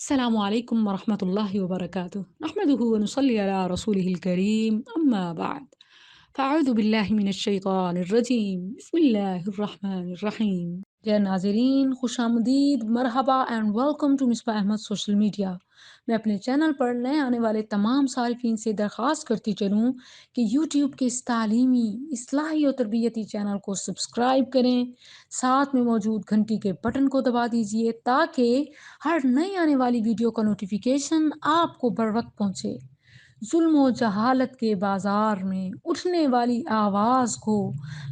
السلام عليكم ورحمة الله وبركاته نحمده ونصلي على رسوله الكريم أما بعد فأعوذ بالله من الشیطان الرجیم بسم اللہ الرحمن الرحیم جے ناظرین خوش آمدید مرحبا and welcome to Misbah Ahmed social media. میں اپنے چینل پر نئے آنے والے تمام صارفین سے درخواست کرتی چلوں کہ یوٹیوب کے اس تعلیمی اصلاحی اور تربیتی چینل کو سبسکرائب کریں، ساتھ میں موجود گھنٹی کے بٹن کو دبا دیجئے تاکہ ہر نئی آنے والی ویڈیو کا نوٹیفیکیشن آپ کو بر وقت پہنچے۔ ظلم و جہالت کے بازار میں اٹھنے والی آواز کو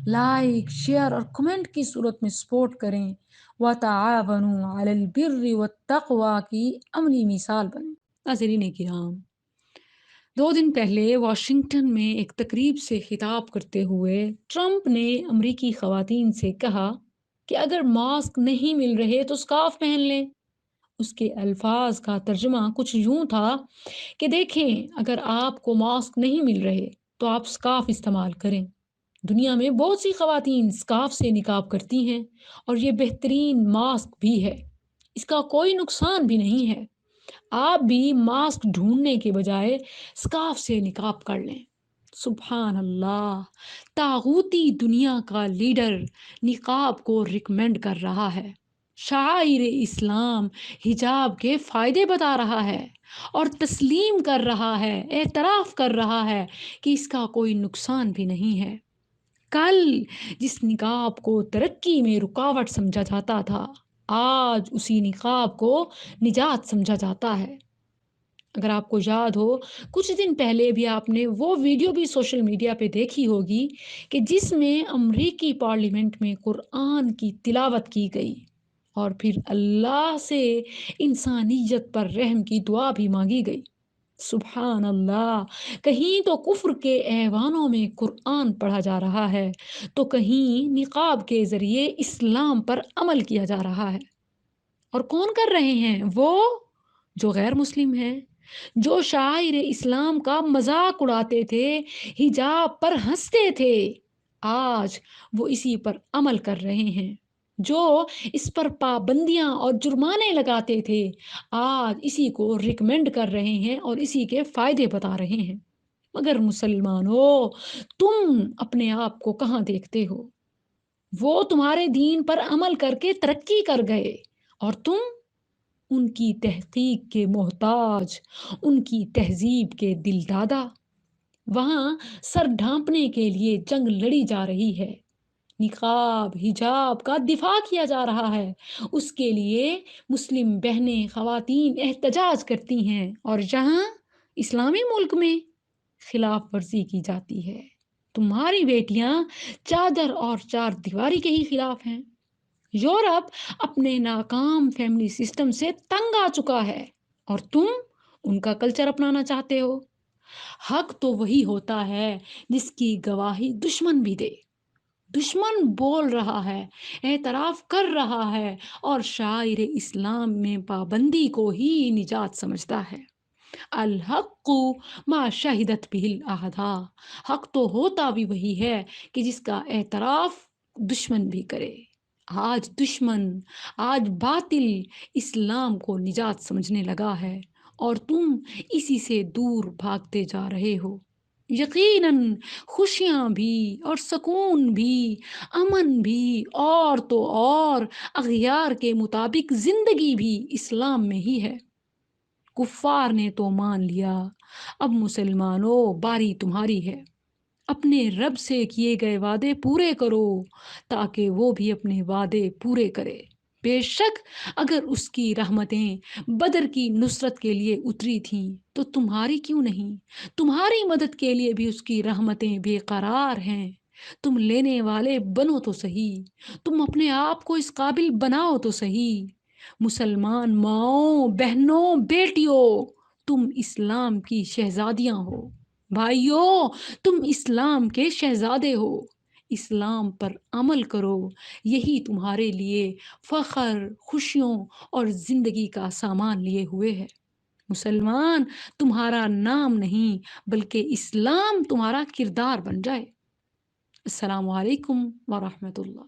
لائک، شیئر اور کمنٹ کی صورت میں سپورٹ کریں۔ وَتَعَاوَنُوا عَلَى الْبِرِّ وَالتَّقْوَى کی عملی مثال بنیں۔ ناظرین کرام، 2 دن پہلے واشنگٹن میں ایک تقریب سے خطاب کرتے ہوئے ٹرمپ نے امریکی خواتین سے کہا کہ اگر ماسک نہیں مل رہے تو سکارف پہن لیں۔ اس کے الفاظ کا ترجمہ کچھ یوں تھا کہ دیکھیں، اگر آپ کو ماسک نہیں مل رہے تو آپ سکارف استعمال کریں۔ دنیا میں بہت سی خواتین سکارف سے نقاب کرتی ہیں اور یہ بہترین ماسک بھی ہے، اس کا کوئی نقصان بھی نہیں ہے۔ آپ بھی ماسک ڈھونڈنے کے بجائے سکارف سے نقاب کر لیں۔ سبحان اللہ، طاغوتی دنیا کا لیڈر نقاب کو ریکمینڈ کر رہا ہے، شاعر اسلام حجاب کے فائدے بتا رہا ہے اور تسلیم کر رہا ہے، اعتراف کر رہا ہے کہ اس کا کوئی نقصان بھی نہیں ہے۔ کل جس نقاب کو ترقی میں رکاوٹ سمجھا جاتا تھا، آج اسی نقاب کو نجات سمجھا جاتا ہے۔ اگر آپ کو یاد ہو، کچھ دن پہلے بھی آپ نے وہ ویڈیو بھی سوشل میڈیا پہ دیکھی ہوگی کہ جس میں امریکی پارلیمنٹ میں قرآن کی تلاوت کی گئی اور پھر اللہ سے انسانیت پر رحم کی دعا بھی مانگی گئی۔ سبحان اللہ، کہیں تو کفر کے ایوانوں میں قرآن پڑھا جا رہا ہے تو کہیں نقاب کے ذریعے اسلام پر عمل کیا جا رہا ہے۔ اور کون کر رہے ہیں؟ وہ جو غیر مسلم ہیں، جو شاعر اسلام کا مذاق اڑاتے تھے، حجاب پر ہنستے تھے، آج وہ اسی پر عمل کر رہے ہیں۔ جو اس پر پابندیاں اور جرمانے لگاتے تھے، آج اسی کو ریکمینڈ کر رہے ہیں اور اسی کے فائدے بتا رہے ہیں۔ مگر مسلمانوں، تم اپنے آپ کو کہاں دیکھتے ہو؟ وہ تمہارے دین پر عمل کر کے ترقی کر گئے اور تم ان کی تحقیق کے محتاج، ان کی تہذیب کے دل دادا۔ وہاں سر ڈھانپنے کے لیے جنگ لڑی جا رہی ہے، نقاب حجاب کا دفاع کیا جا رہا ہے، اس کے لیے مسلم بہنیں خواتین احتجاج کرتی ہیں، اور یہاں اسلامی ملک میں خلاف ورزی کی جاتی ہے۔ تمہاری بیٹیاں چادر اور چار دیواری کے ہی خلاف ہیں۔ یورپ اپنے ناکام فیملی سسٹم سے تنگ آ چکا ہے اور تم ان کا کلچر اپنانا چاہتے ہو۔ حق تو وہی ہوتا ہے جس کی گواہی دشمن بھی دے۔ دشمن بول رہا ہے، اعتراف کر رہا ہے اور شاعر اسلام میں پابندی کو ہی نجات سمجھتا ہے۔ الحق ما شہدت بہ الاعداء، حق تو ہوتا بھی وہی ہے کہ جس کا اعتراف دشمن بھی کرے۔ آج دشمن، آج باطل اسلام کو نجات سمجھنے لگا ہے اور تم اسی سے دور بھاگتے جا رہے ہو۔ یقیناً خوشیاں بھی اور سکون بھی، امن بھی اور تو اور اغیار کے مطابق زندگی بھی اسلام میں ہی ہے۔ کفار نے تو مان لیا، اب مسلمانوں باری تمہاری ہے۔ اپنے رب سے کیے گئے وعدے پورے کرو تاکہ وہ بھی اپنے وعدے پورے کرے۔ بے شک اگر اس کی رحمتیں بدر کی نصرت کے لیے اتری تھیں تو تمہاری کیوں نہیں؟ تمہاری مدد کے لیے بھی اس کی رحمتیں بے قرار ہیں۔ تم لینے والے بنو تو صحیح، تم اپنے آپ کو اس قابل بناؤ تو صحیح۔ مسلمان ماؤں، بہنوں، بیٹیوں، تم اسلام کی شہزادیاں ہو۔ بھائیوں، تم اسلام کے شہزادے ہو۔ اسلام پر عمل کرو، یہی تمہارے لیے فخر، خوشیوں اور زندگی کا سامان لیے ہوئے ہے۔ مسلمان تمہارا نام نہیں بلکہ اسلام تمہارا کردار بن جائے۔ السلام علیکم ورحمۃ اللہ۔